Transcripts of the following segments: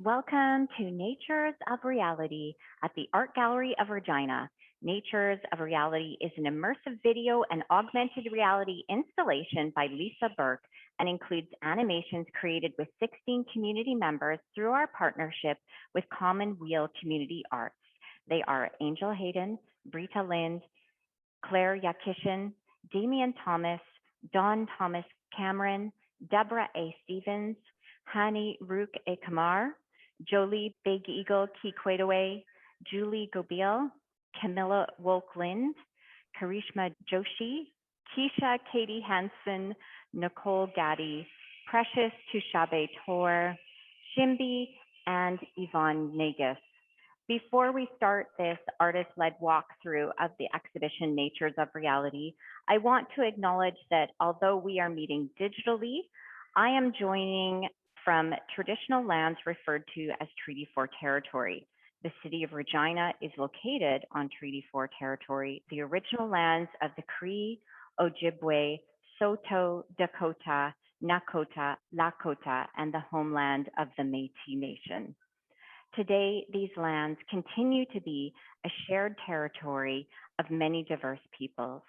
Welcome to Natures of Reality at the Art Gallery of Regina. Natures of Reality is an immersive video and augmented reality installation by Lisa Birke and includes animations created with 16 community members through our partnership with Commonweal Community Arts. They are Angel Hayden, Brita Lind, Claire Yakishin, Damian Thomas, Don Thomas Cameron, Deborah A Stevens, Hani Rook A Kamar, Jolie Big Eagle Kikwetaway, Julie Gobil, Camilla Wolk-Lind, Karishma Joshi, Keisha Katie Hansen, Nicole Gaddy, Precious Tushabe Tor, Shimbi, and Yvonne Negus. Before we start this artist-led walkthrough of the exhibition Natures of Reality, I want to acknowledge that although we are meeting digitally, I am joining from traditional lands referred to as Treaty 4 territory. The city of Regina is located on Treaty 4 territory, the original lands of the Cree, Ojibwe, Saulteaux, Dakota, Nakota, Lakota, and the homeland of the Métis Nation. Today, these lands continue to be a shared territory of many diverse peoples.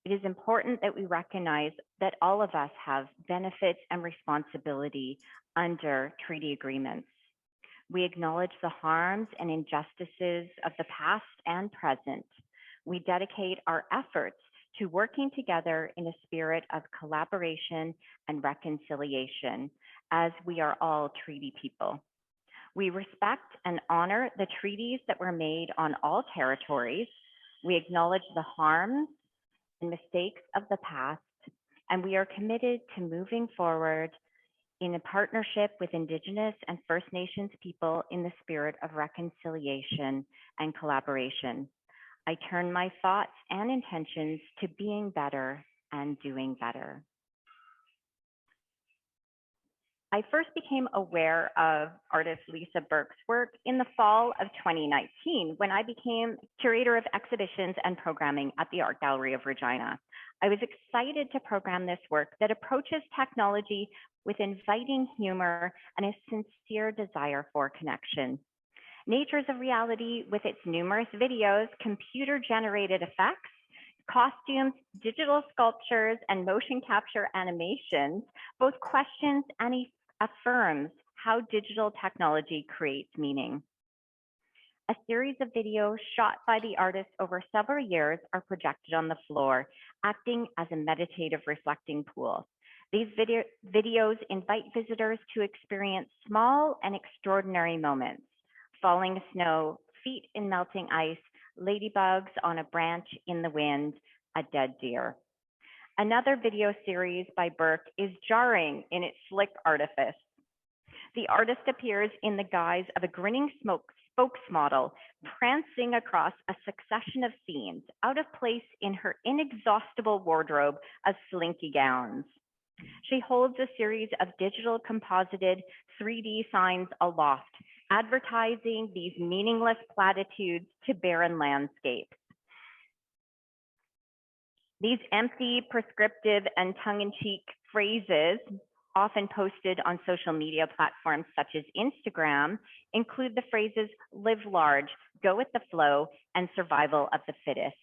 It is important that we recognize that all of us have benefits and responsibility under treaty agreements. We acknowledge the harms and injustices of the past and present. We dedicate our efforts to working together in a spirit of collaboration and reconciliation, as we are all treaty people. We respect and honor the treaties that were made on all territories. We acknowledge the harms and mistakes of the past, and we are committed to moving forward in a partnership with Indigenous and First Nations people in the spirit of reconciliation and collaboration. I turn my thoughts and intentions to being better and doing better. I first became aware of artist Lisa Birke's work in the fall of 2019 when I became curator of exhibitions and programming at the Art Gallery of Regina. I was excited to program this work that approaches technology with inviting humor and a sincere desire for connection. Natures of Reality, with its numerous videos, computer-generated effects, costumes, digital sculptures, and motion capture animations, both questions and affirms how digital technology creates meaning. A series of videos shot by the artist over several years are projected on the floor, acting as a meditative reflecting pool. These videos invite visitors to experience small and extraordinary moments: falling snow, feet in melting ice, ladybugs on a branch in the wind, a dead deer. Another video series by Birke is jarring in its slick artifice. The artist appears in the guise of a grinning spokesmodel, prancing across a succession of scenes, out of place in her inexhaustible wardrobe of slinky gowns. She holds a series of digital composited 3D signs aloft, advertising these meaningless platitudes to barren landscapes. These empty, prescriptive, and tongue-in-cheek phrases, often posted on social media platforms such as Instagram, include the phrases live large, go with the flow, and survival of the fittest.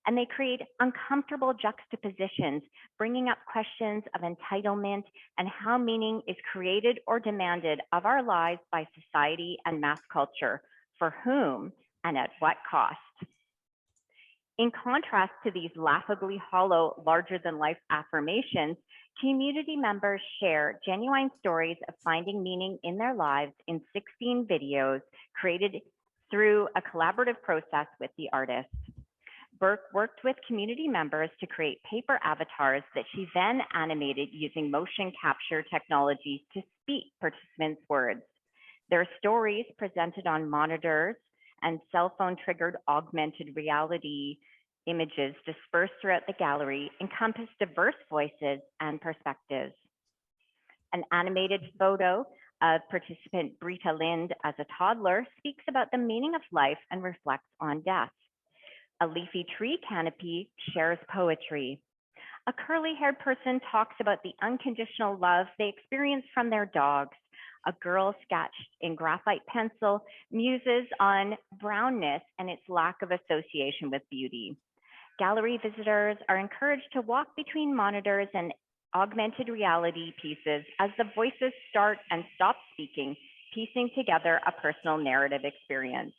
And they create uncomfortable juxtapositions, bringing up questions of entitlement and how meaning is created or demanded of our lives by society and mass culture, for whom and at what cost. In contrast to these laughably hollow, larger-than-life affirmations, community members share genuine stories of finding meaning in their lives in 16 videos created through a collaborative process with the artist. Birke worked with community members to create paper avatars that she then animated using motion capture technology to speak participants' words. Their stories, presented on monitors and cell phone triggered augmented reality images dispersed throughout the gallery, encompass diverse voices and perspectives. An animated photo of participant Brita Lind as a toddler speaks about the meaning of life and reflects on death. A leafy tree canopy shares poetry. A curly-haired person talks about the unconditional love they experience from their dogs. A girl sketched in graphite pencil muses on brownness and its lack of association with beauty. Gallery visitors are encouraged to walk between monitors and augmented reality pieces as the voices start and stop speaking, piecing together a personal narrative experience.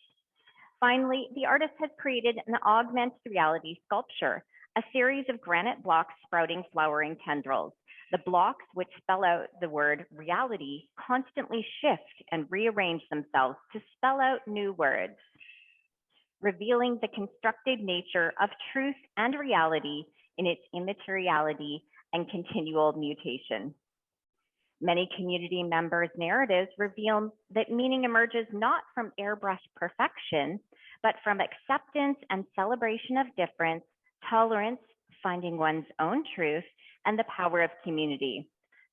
Finally, the artist has created an augmented reality sculpture, a series of granite blocks sprouting flowering tendrils. The blocks, which spell out the word reality, constantly shift and rearrange themselves to spell out new words, revealing the constructed nature of truth and reality in its immateriality and continual mutation. Many community members' narratives reveal that meaning emerges not from airbrushed perfection, but from acceptance and celebration of difference, tolerance, finding one's own truth, and the power of community.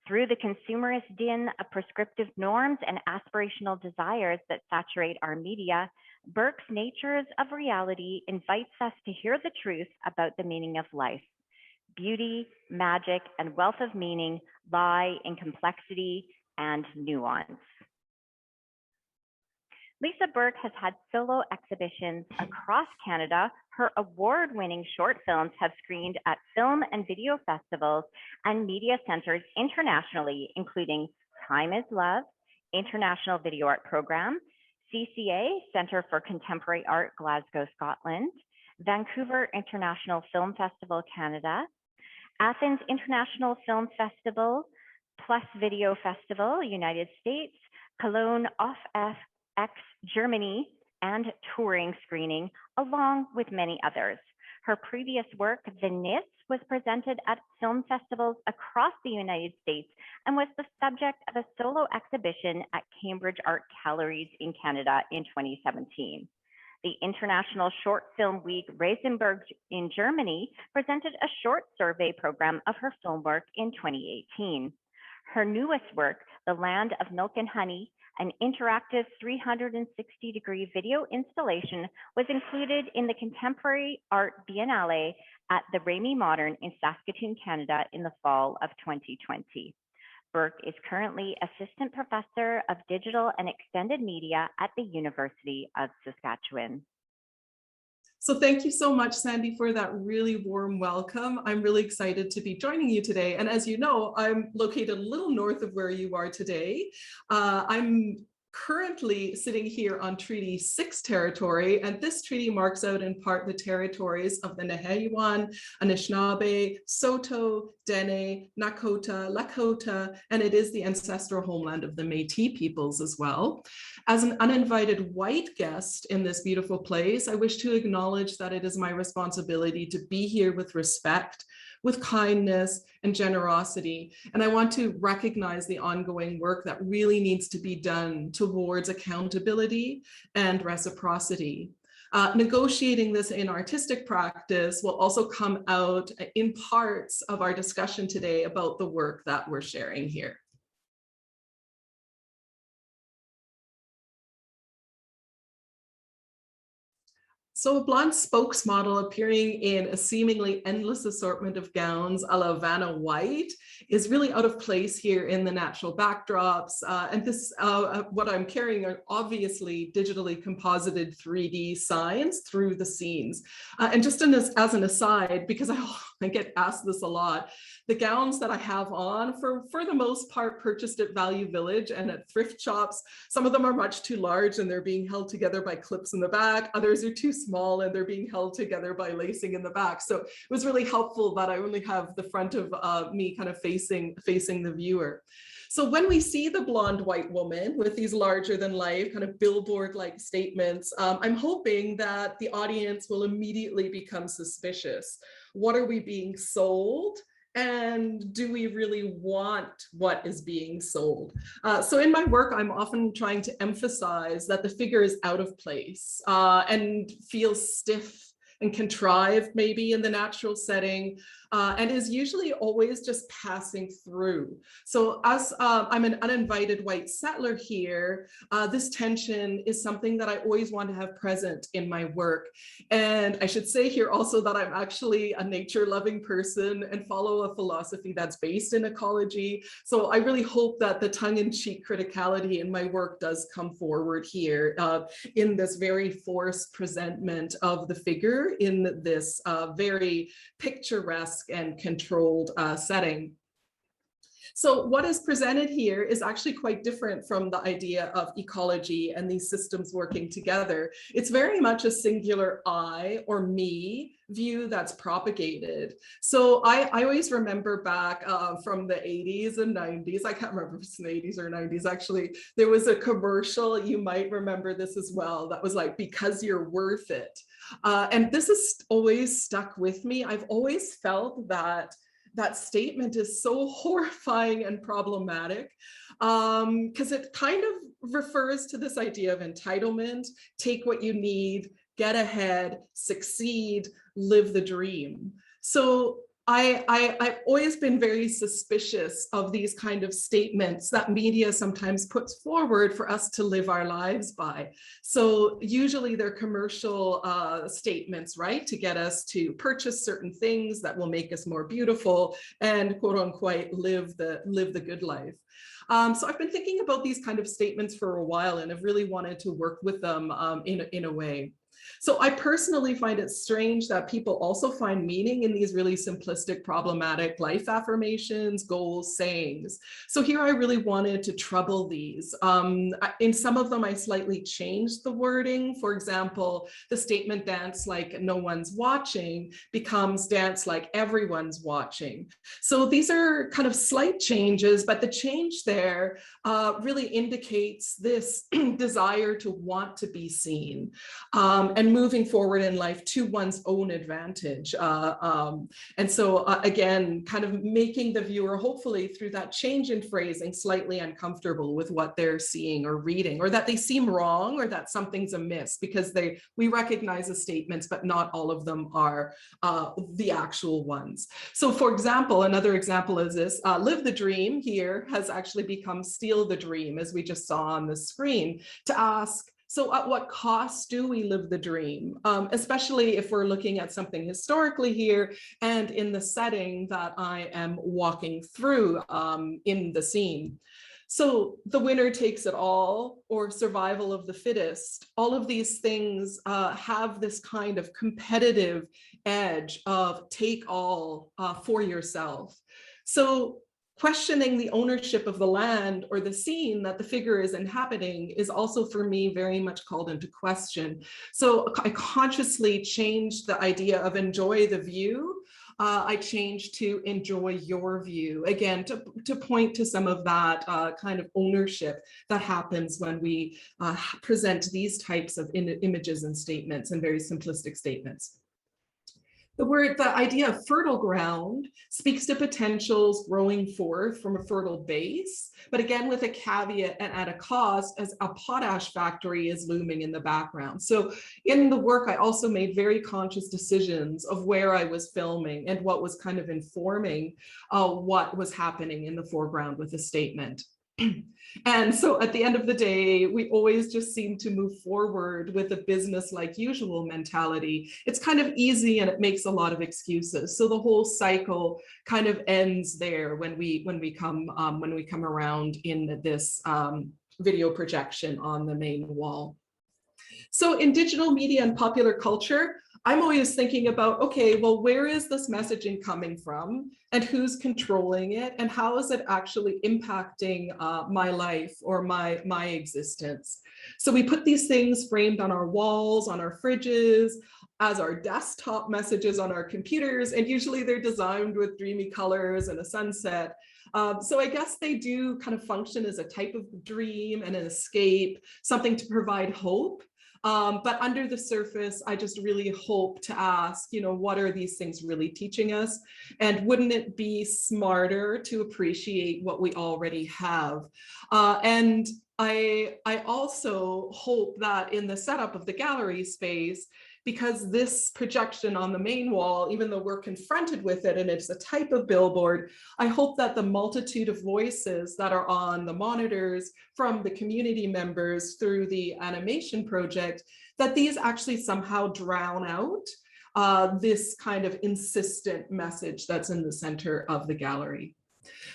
Through the consumerist din of prescriptive norms and aspirational desires that saturate our media, Birke's Natures of Reality invites us to hear the truth about the meaning of life. Beauty, magic, and wealth of meaning lie in complexity and nuance. Lisa Birke has had solo exhibitions across Canada. Her award-winning short films have screened at film and video festivals and media centers internationally, including Time is Love, International Video Art Program, CCA, Centre for Contemporary Art, Glasgow, Scotland, Vancouver International Film Festival, Canada, Athens International Film Festival, Plus Video Festival, United States, Cologne Off-FX, Germany, and touring screening, along with many others. Her previous work, The Knits, was presented at film festivals across the United States and was the subject of a solo exhibition at Cambridge Art Galleries in Canada in 2017. The International Short Film Week Reisenberg in Germany presented a short survey program of her film work in 2018. Her newest work, The Land of Milk and Honey, an interactive 360-degree video installation, was included in the Contemporary Art Biennale at the Rémy Modern in Saskatoon, Canada in the fall of 2020. Birke is currently Assistant Professor of Digital and Extended Media at the University of Saskatchewan. So thank you so much, Sandy, for that really warm welcome. I'm really excited to be joining you today. And as you know, I'm located a little north of where you are today. I'm currently sitting here on Treaty 6 territory, and this treaty marks out in part the territories of the Nehiyuwan, Anishinaabe, Saulteaux, Dene, Nakota, Lakota, and it is the ancestral homeland of the Métis peoples as well. As an uninvited white guest in this beautiful place, I wish to acknowledge that it is my responsibility to be here with respect, with kindness and generosity. And I want to recognize the ongoing work that really needs to be done towards accountability and reciprocity. Negotiating this in artistic practice will also come out in parts of our discussion today about the work that we're sharing here. So a blonde spokesmodel appearing in a seemingly endless assortment of gowns a la Vanna White is really out of place here in the natural backdrops. And this, what I'm carrying are obviously digitally composited 3D signs through the scenes. And just as an aside, because I get asked this a lot, the gowns that I have on, for the most part, purchased at Value Village and at thrift shops. Some of them are much too large and they're being held together by clips in the back. Others are too small and they're being held together by lacing in the back. So it was really helpful that I only have the front of me kind of facing the viewer. So when we see the blonde white woman with these larger than life kind of billboard-like statements, I'm hoping that the audience will immediately become suspicious. What are we being sold? And do we really want what is being sold? So in my work, I'm often trying to emphasize that the figure is out of place and feels stiff and contrived maybe in the natural setting, and is usually always just passing through. So as I'm an uninvited white settler here, this tension is something that I always want to have present in my work. And I should say here also that I'm actually a nature-loving person and follow a philosophy that's based in ecology. So I really hope that the tongue-in-cheek criticality in my work does come forward here in this very forced presentment of the figure in this very picturesque and controlled setting. So what is presented here is actually quite different from the idea of ecology and these systems working together. It's very much a singular I or me view that's propagated. So I always remember back from the 80s and 90s, I can't remember if it's in the 80s or 90s actually, there was a commercial, you might remember this as well, that was like, because you're worth it. And this has always stuck with me. I've always felt that that statement is so horrifying and problematic because it kind of refers to this idea of entitlement, take what you need, get ahead, succeed, live the dream. So I've always been very suspicious of these kind of statements that media sometimes puts forward for us to live our lives by. So usually they're commercial statements, right? To get us to purchase certain things that will make us more beautiful and quote unquote live the good life. So I've been thinking about these kind of statements for a while and have really wanted to work with them in a way. So I personally find it strange that people also find meaning in these really simplistic, problematic life affirmations, goals, sayings. So here I really wanted to trouble these. In some of them, I slightly changed the wording. For example, the statement dance like no one's watching becomes dance like everyone's watching. So these are kind of slight changes, but the change there really indicates this desire to want to be seen. And moving forward in life to one's own advantage. And so again, kind of making the viewer, hopefully through that change in phrasing, slightly uncomfortable with what they're seeing or reading, or that they seem wrong, or that something's amiss, because we recognize the statements, but not all of them are the actual ones. So for example, another example is this, live the dream here has actually become steal the dream, as we just saw on the screen, to ask, so at what cost do we live the dream, especially if we're looking at something historically here and in the setting that I am walking through in the scene. So the winner takes it all, or survival of the fittest, all of these things have this kind of competitive edge of take all for yourself. So questioning the ownership of the land or the scene that the figure is inhabiting is also for me very much called into question. So I consciously changed the idea of enjoy the view. I changed to enjoy your view, again, to point to some of that kind of ownership that happens when we present these types of images and statements and very simplistic statements. The idea of fertile ground speaks to potentials growing forth from a fertile base, but again, with a caveat and at a cost, as a potash factory is looming in the background. So in the work, I also made very conscious decisions of where I was filming and what was kind of informing what was happening in the foreground with the statement. And so at the end of the day, we always just seem to move forward with a business like usual mentality. It's kind of easy and it makes a lot of excuses. So the whole cycle kind of ends there when we come around in this video projection on the main wall. So in digital media and popular culture, I'm always thinking about, okay, well, where is this messaging coming from and who's controlling it and how is it actually impacting my life or my existence? So we put these things framed on our walls, on our fridges, as our desktop messages on our computers, and usually they're designed with dreamy colors and a sunset. So I guess they do kind of function as a type of dream and an escape, something to provide hope. But under the surface, I just really hope to ask, what are these things really teaching us? And wouldn't it be smarter to appreciate what we already have? And I also hope that in the setup of the gallery space, because this projection on the main wall, even though we're confronted with it and it's a type of billboard, I hope that the multitude of voices that are on the monitors from the community members through the animation project, that these actually somehow drown out this kind of insistent message that's in the center of the gallery.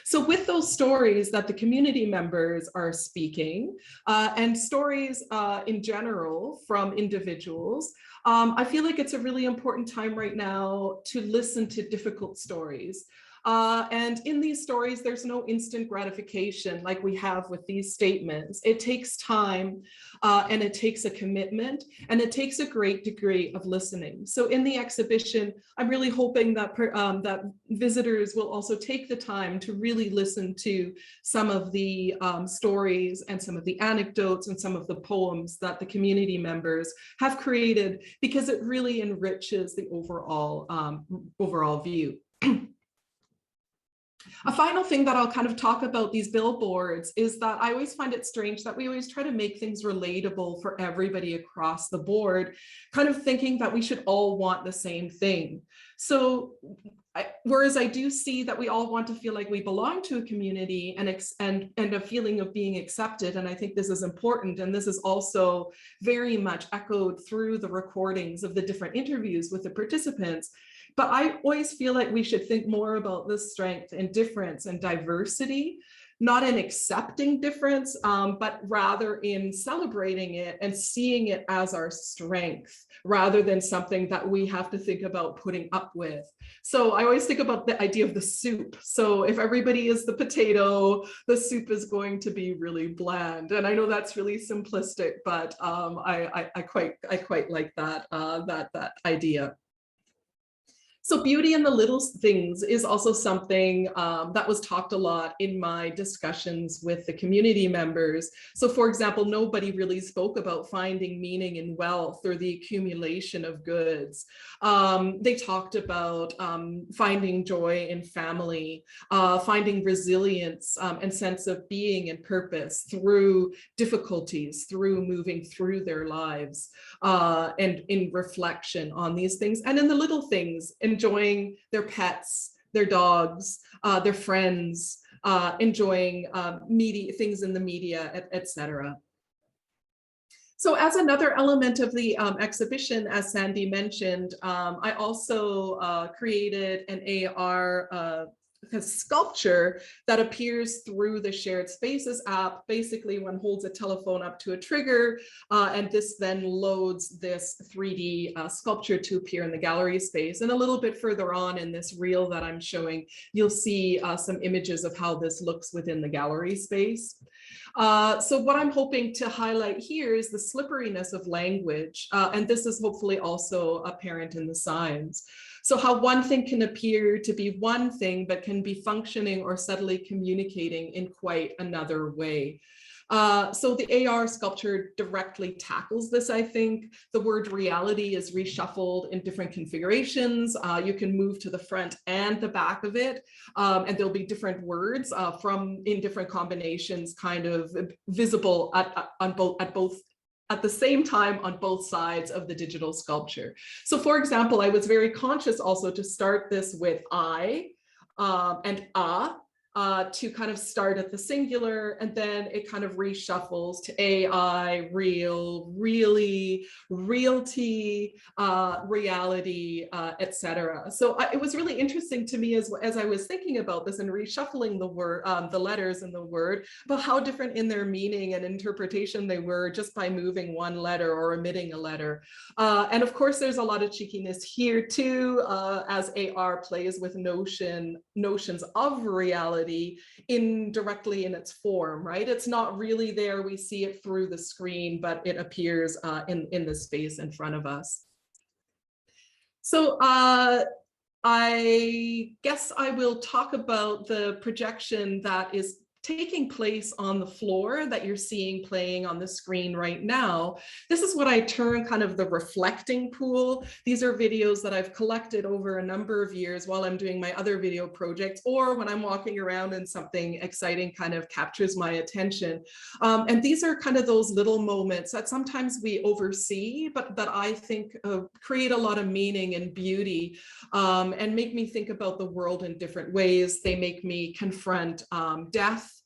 So with those stories that the community members are speaking and stories in general from individuals, I feel like it's a really important time right now to listen to difficult stories. And in these stories, there's no instant gratification like we have with these statements. It takes time and it takes a commitment and it takes a great degree of listening. So in the exhibition, I'm really hoping that, that visitors will also take the time to really listen to some of the stories and some of the anecdotes and some of the poems that the community members have created, because it really enriches the overall view. A final thing that I'll kind of talk about these billboards is that I always find it strange that we always try to make things relatable for everybody across the board, kind of thinking that we should all want the same thing. So whereas I do see that we all want to feel like we belong to a community and a feeling of being accepted. And I think this is important. And this is also very much echoed through the recordings of the different interviews with the participants. But I always feel like we should think more about the strength and difference and diversity, not in accepting difference, but rather in celebrating it and seeing it as our strength, rather than something that we have to think about putting up with. So I always think about the idea of the soup. So if everybody is the potato, the soup is going to be really bland. And I know that's really simplistic, but I quite like that idea. So beauty in the little things is also something that was talked a lot in my discussions with the community members. So for example, nobody really spoke about finding meaning in wealth or the accumulation of goods. They talked about finding joy in family, finding resilience and sense of being and purpose through difficulties, through moving through their lives, and in reflection on these things, and in the little things, enjoying their pets, their dogs, their friends, enjoying things in the media, etc. So as another element of the exhibition, as Sandy mentioned, I also created an AR sculpture that appears through the Shared Spaces app. Basically, one holds a telephone up to a trigger, and this then loads this 3D sculpture to appear in the gallery space. And a little bit further on in this reel that I'm showing, you'll see some images of how this looks within the gallery space. So what I'm hoping to highlight here is the slipperiness of language, and this is hopefully also apparent in the signs. So how one thing can appear to be one thing, but can be functioning or subtly communicating in quite another way. So the AR sculpture directly tackles this, I think. The word reality is reshuffled in different configurations. You can move to the front and the back of it, and there'll be different words in different combinations kind of visible at the same time on both sides of the digital sculpture. So for example, I was very conscious also to start this with I and to kind of start at the singular, and then it kind of reshuffles to AI, real, really, realty, reality, etc. So it was really interesting to me as I was thinking about this and reshuffling the letters in the word, about how different in their meaning and interpretation they were just by moving one letter or omitting a letter. And of course, there's a lot of cheekiness here too, as AR plays with notions of reality indirectly in its form, right? It's not really there. We see it through the screen, but it appears in the space in front of us. So I guess I will talk about the projection that is taking place on the floor that you're seeing playing on the screen right now. This is what I term kind of the reflecting pool. These are videos that I've collected over a number of years while I'm doing my other video projects, or when I'm walking around and something exciting kind of captures my attention. And these are kind of those little moments that sometimes we oversee, but that I think create a lot of meaning and beauty, and make me think about the world in different ways. They make me confront death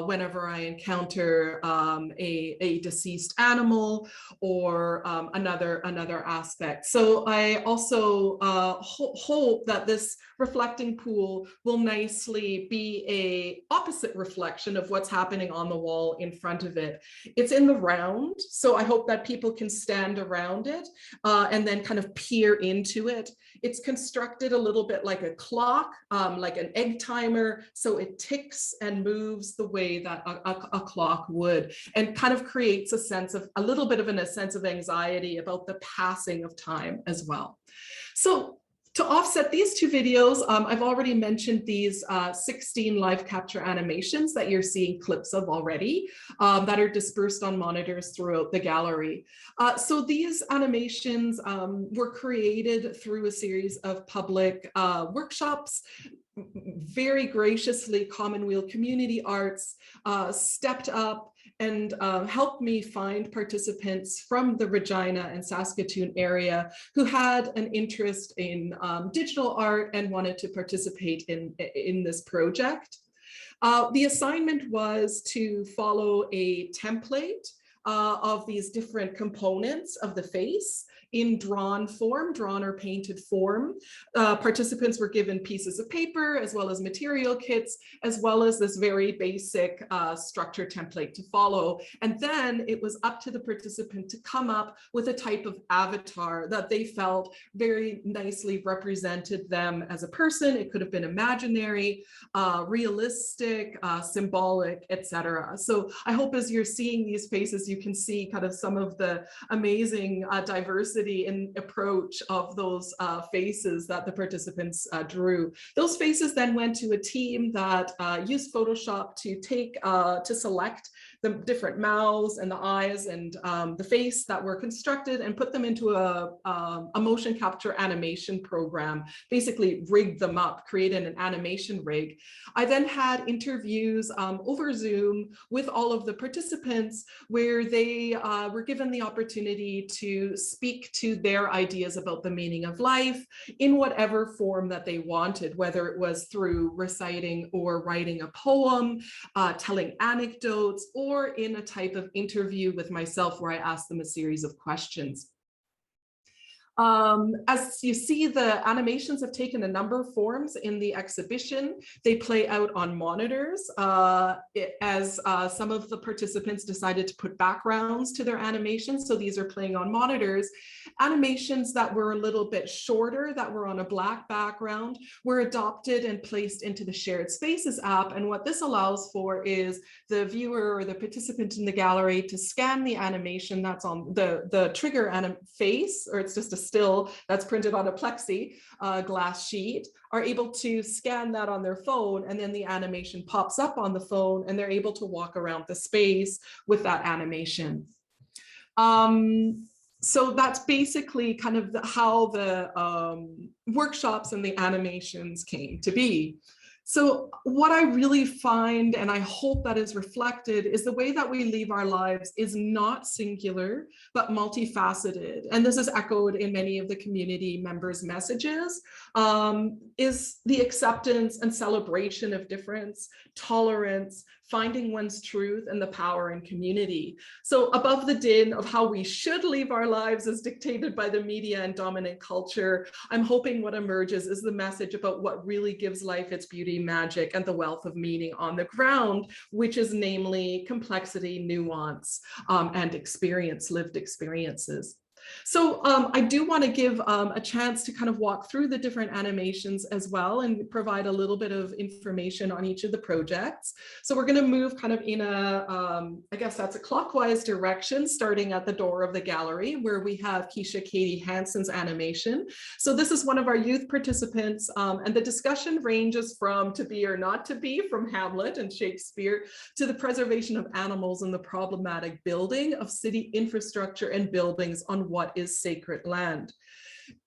whenever I encounter a deceased animal or another aspect. So I also hope that this reflecting pool will nicely be a opposite reflection of what's happening on the wall in front of it. It's in the round, so I hope that people can stand around it and then kind of peer into it. It's constructed a little bit like a clock, like an egg timer, so it ticks and moves the way that a clock would, and kind of creates a little bit of a sense of anxiety about the passing of time as well. So to offset these two videos, I've already mentioned these 16 live capture animations that you're seeing clips of already that are dispersed on monitors throughout the gallery. So these animations were created through a series of public workshops. Very graciously, Commonweal Community Arts stepped up and helped me find participants from the Regina and Saskatoon area who had an interest in digital art and wanted to participate in this project. The assignment was to follow a template of these different components of the face in drawn or painted form. Participants were given pieces of paper as well as material kits, as well as this very basic structure template to follow. And then it was up to the participant to come up with a type of avatar that they felt very nicely represented them as a person. It could have been imaginary, realistic, symbolic, etc. So I hope as you're seeing these faces, you can see kind of some of the amazing diversity in approach of those faces that the participants drew. Those faces then went to a team that used Photoshop to select the different mouths and the eyes and the face that were constructed and put them into a motion capture animation program, basically rigged them up, created an animation rig. I then had interviews over Zoom with all of the participants where they were given the opportunity to speak to their ideas about the meaning of life in whatever form that they wanted, whether it was through reciting or writing a poem, telling anecdotes, or in a type of interview with myself where I asked them a series of questions. As you see, the animations have taken a number of forms in the exhibition. They play out on monitors as some of the participants decided to put backgrounds to their animations. So these are playing on monitors. Animations that were a little bit shorter, that were on a black background, were adopted and placed into the Shared Spaces app. And what this allows for is the viewer or the participant in the gallery to scan the animation that's on the trigger face, or it's just a still that's printed on a plexi glass sheet, are able to scan that on their phone, and then the animation pops up on the phone and they're able to walk around the space with that animation. So that's basically kind of how the workshops and the animations came to be. So what I really find, and I hope that is reflected, is the way that we live our lives is not singular, but multifaceted. And this is echoed in many of the community members' messages, is the acceptance and celebration of difference, tolerance, finding one's truth, and the power in community. So above the din of how we should live our lives as dictated by the media and dominant culture, I'm hoping what emerges is the message about what really gives life its beauty, magic, and the wealth of meaning on the ground, which is namely complexity, nuance, and experience, lived experiences. So I do want to give a chance to kind of walk through the different animations as well and provide a little bit of information on each of the projects. So we're going to move kind of in I guess that's a clockwise direction, starting at the door of the gallery where we have Keisha Katie Hansen's animation. So this is one of our youth participants, and the discussion ranges from To Be or Not to Be from Hamlet and Shakespeare to the preservation of animals and the problematic building of city infrastructure and buildings on what is sacred land.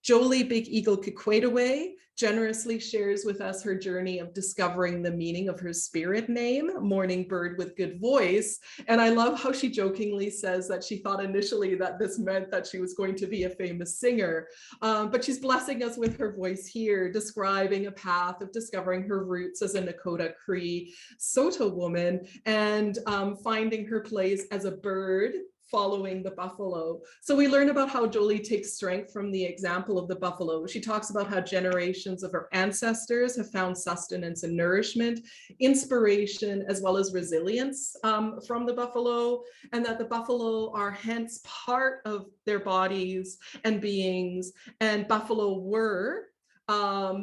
Jolie Big Eagle Kikwetaway generously shares with us her journey of discovering the meaning of her spirit name, Morning Bird with Good Voice. And I love how she jokingly says that she thought initially that this meant that she was going to be a famous singer. But she's blessing us with her voice here, describing a path of discovering her roots as a Nakota Cree Saulteaux woman and finding her place as a bird following the buffalo. So we learn about how Jolie takes strength from the example of the buffalo. She talks about how generations of her ancestors have found sustenance and nourishment, inspiration, as well as resilience from the buffalo, and that the buffalo are hence part of their bodies and beings, and buffalo were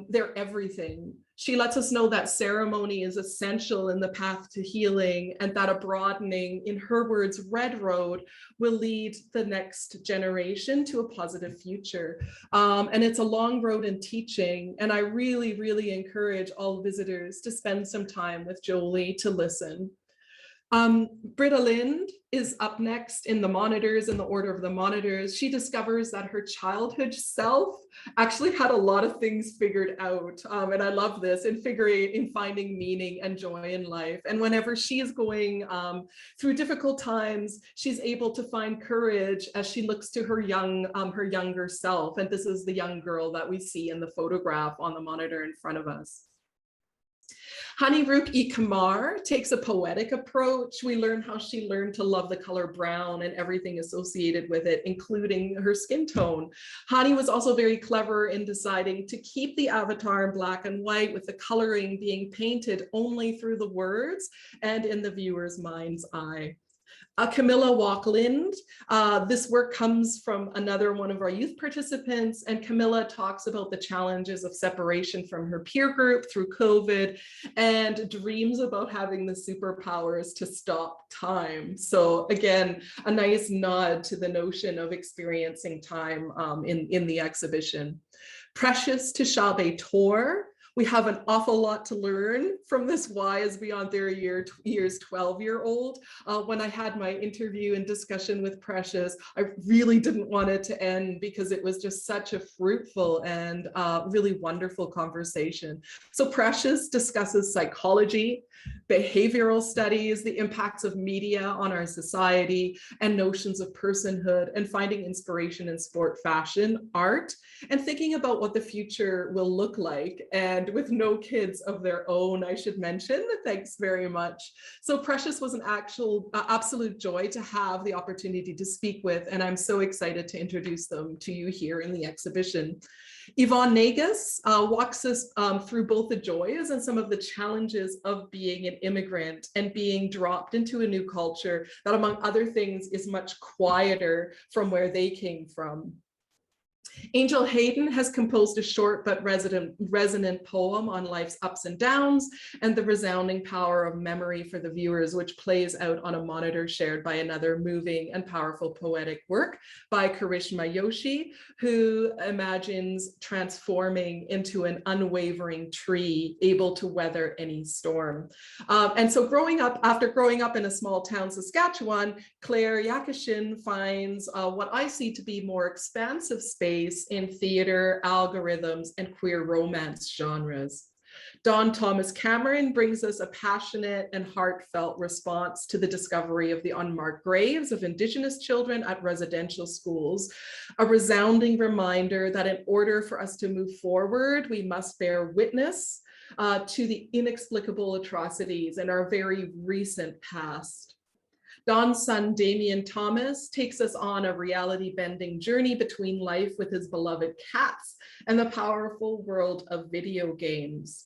their everything. She lets us know that ceremony is essential in the path to healing and that a broadening, in her words, red road will lead the next generation to a positive future. And it's a long road in teaching. And I really, really encourage all visitors to spend some time with Jolie to listen. Britta Lind is up next in the monitors, in the order of the monitors. She discovers that her childhood self actually had a lot of things figured out. And I love this, in finding meaning and joy in life. And whenever she is going through difficult times, she's able to find courage as she looks to her younger self. And this is the young girl that we see in the photograph on the monitor in front of us. Hani E. Kamar takes a poetic approach. We learn how she learned to love the color brown and everything associated with it, including her skin tone. Hani was also very clever in deciding to keep the avatar in black and white, with the coloring being painted only through the words and in the viewer's mind's eye. Camilla Walklind. This work comes from another one of our youth participants, and Camilla talks about the challenges of separation from her peer group through COVID and dreams about having the superpowers to stop time. So again, a nice nod to the notion of experiencing time in the exhibition. Precious Tishabe Tor. We have an awful lot to learn from this Why is Beyond Their Years 12-year-old. When I had my interview and discussion with Precious, I really didn't want it to end because it was just such a fruitful and really wonderful conversation. So Precious discusses psychology, behavioral studies, the impacts of media on our society, and notions of personhood, and finding inspiration in sport, fashion, art, and thinking about what the future will look like. And with no kids of their own, I should mention. Thanks very much. So Precious was an absolute joy to have the opportunity to speak with, and I'm so excited to introduce them to you here in the exhibition. Yvonne Nagus walks us through both the joys and some of the challenges of being an immigrant and being dropped into a new culture that, among other things, is much quieter from where they came from. Angel Hayden has composed a short but resonant poem on life's ups and downs and the resounding power of memory for the viewers, which plays out on a monitor shared by another moving and powerful poetic work by Karishma Yoshi, who imagines transforming into an unwavering tree able to weather any storm. And so after growing up in a small town, Saskatchewan, Claire Yakashin finds what I see to be more expansive space in theater, algorithms, and queer romance genres. Don Thomas Cameron brings us a passionate and heartfelt response to the discovery of the unmarked graves of Indigenous children at residential schools, a resounding reminder that in order for us to move forward, we must bear witness to the inexplicable atrocities in our very recent past. Don's son, Damien Thomas, takes us on a reality-bending journey between life with his beloved cats and the powerful world of video games.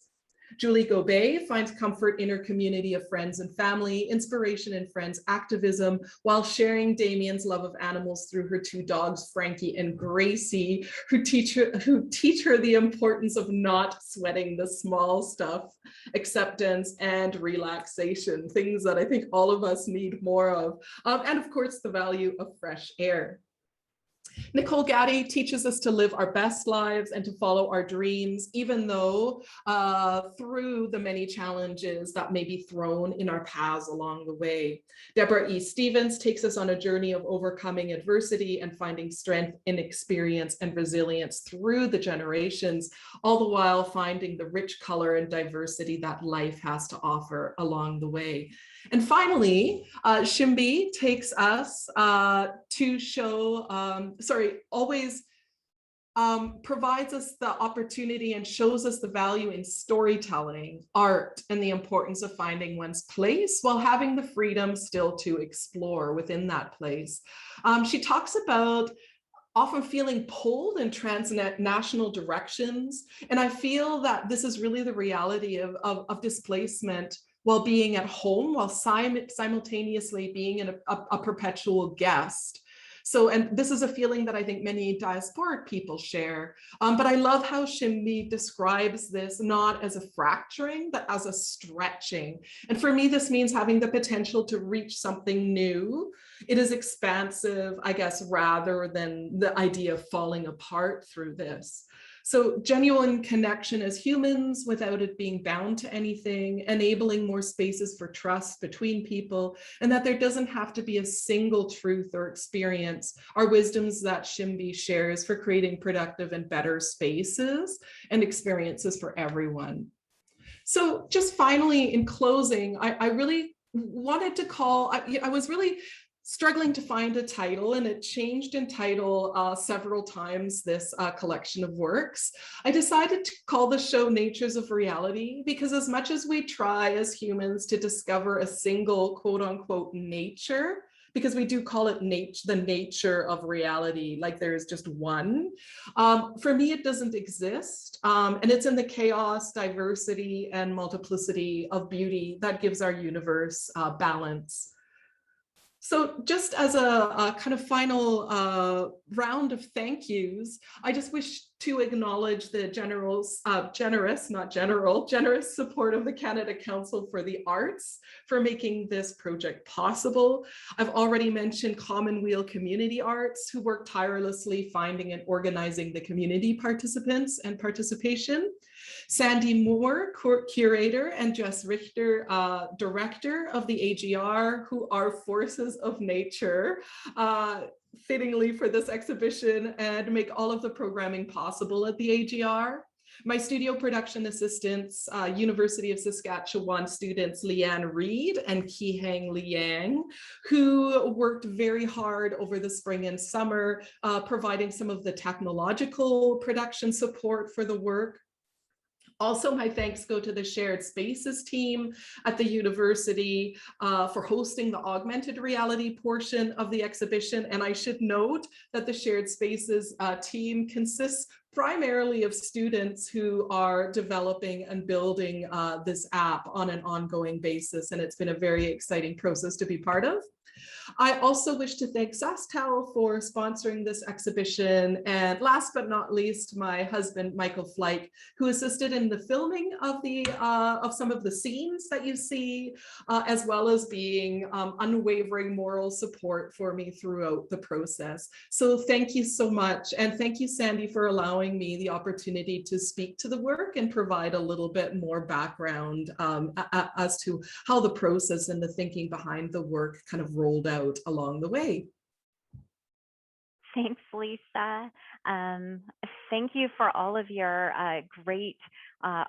Julie Gobet finds comfort in her community of friends and family, inspiration in friends activism, while sharing Damien's love of animals through her two dogs, Frankie and Gracie, who teach her the importance of not sweating the small stuff, acceptance and relaxation, things that I think all of us need more of. And of course, the value of fresh air. Nicole Gaddy teaches us to live our best lives and to follow our dreams, even though through the many challenges that may be thrown in our paths along the way. Deborah E Stevens takes us on a journey of overcoming adversity and finding strength in experience and resilience through the generations, all the while finding the rich color and diversity that life has to offer along the way. And finally, Shimbi takes us to show, provides us the opportunity and shows us the value in storytelling, art, and the importance of finding one's place while having the freedom still to explore within that place. She talks about often feeling pulled in transnational directions. And I feel that this is really the reality of displacement while being at home, while simultaneously being a perpetual guest. So, and this is a feeling that I think many diasporic people share. But I love how Shimbi describes this not as a fracturing, but as a stretching. And for me, this means having the potential to reach something new. It is expansive, I guess, rather than the idea of falling apart through this. So genuine connection as humans without it being bound to anything, enabling more spaces for trust between people, and that there doesn't have to be a single truth or experience, are wisdoms that Shimbi shares for creating productive and better spaces and experiences for everyone. So just finally, in closing, I really wanted to call, I was really struggling to find a title, and it changed in title several times, this collection of works. I decided to call the show Natures of Reality, because as much as we try as humans to discover a single quote unquote nature, because we do call it the nature of reality, like there is just one. For me, it doesn't exist. And it's in the chaos, diversity, and multiplicity of beauty that gives our universe balance. So just as a kind of final round of thank yous, I just wish to acknowledge the generous support of the Canada Council for the Arts for making this project possible. I've already mentioned Commonweal Community Arts, who work tirelessly finding and organizing the community participants and participation. Sandy Moore, curator, and Jess Richter, director of the AGR, who are forces of nature, fittingly for this exhibition, and make all of the programming possible at the AGR. My studio production assistants, University of Saskatchewan students Leanne Reed and Kihang Liang, who worked very hard over the spring and summer, providing some of the technological production support for the work. Also, my thanks go to the Shared Spaces team at the university for hosting the augmented reality portion of the exhibition. And I should note that the Shared Spaces team consists primarily of students who are developing and building this app on an ongoing basis. And it's been a very exciting process to be part of. I also wish to thank SaskTel for sponsoring this exhibition. And last but not least, my husband, Michael Fleich, who assisted in the filming of some of the scenes that you see, as well as being unwavering moral support for me throughout the process. So thank you so much. And thank you, Sandy, for allowing me the opportunity to speak to the work and provide a little bit more background as to how the process and the thinking behind the work kind of rolled out along the way. Thanks, Lisa. Thank you for all of your great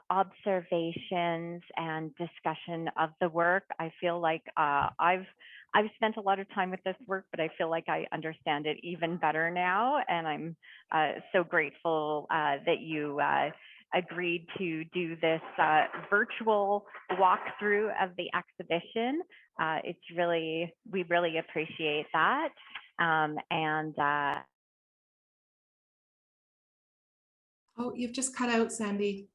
observations and discussion of the work. I feel like I've spent a lot of time with this work, but I feel like I understand it even better now. And I'm so grateful that you agreed to do this virtual walkthrough of the exhibition. We really appreciate that. Oh, you've just cut out, Sandy.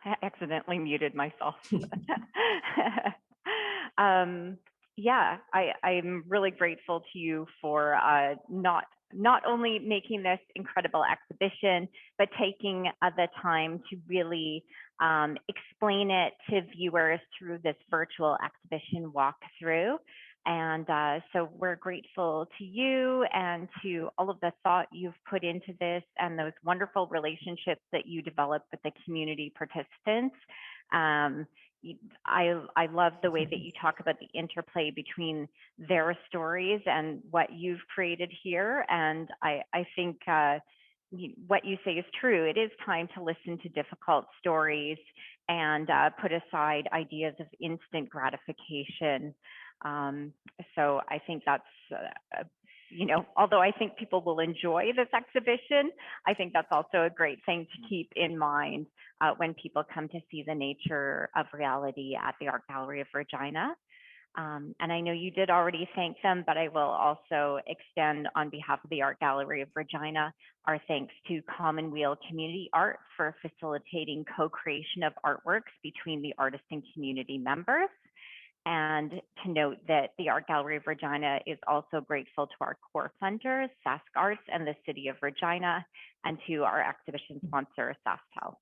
I accidentally muted myself. um, yeah, I'm really grateful to you for not only making this incredible exhibition, but taking the time to really explain it to viewers through this virtual exhibition walkthrough. And so we're grateful to you and to all of the thought you've put into this and those wonderful relationships that you develop with the community participants. Um, I love the way that you talk about the interplay between their stories and what you've created here. And I think what you say is true. It is time to listen to difficult stories and put aside ideas of instant gratification. So I think that's, although I think people will enjoy this exhibition, I think that's also a great thing to keep in mind when people come to see the nature of reality at the Art Gallery of Regina. And I know you did already thank them, but I will also extend on behalf of the Art Gallery of Regina our thanks to Commonweal Community Art for facilitating co-creation of artworks between the artist and community members. And to note that the Art Gallery of Regina is also grateful to our core funders, Sask Arts and the City of Regina, and to our exhibition sponsor, SaskTel.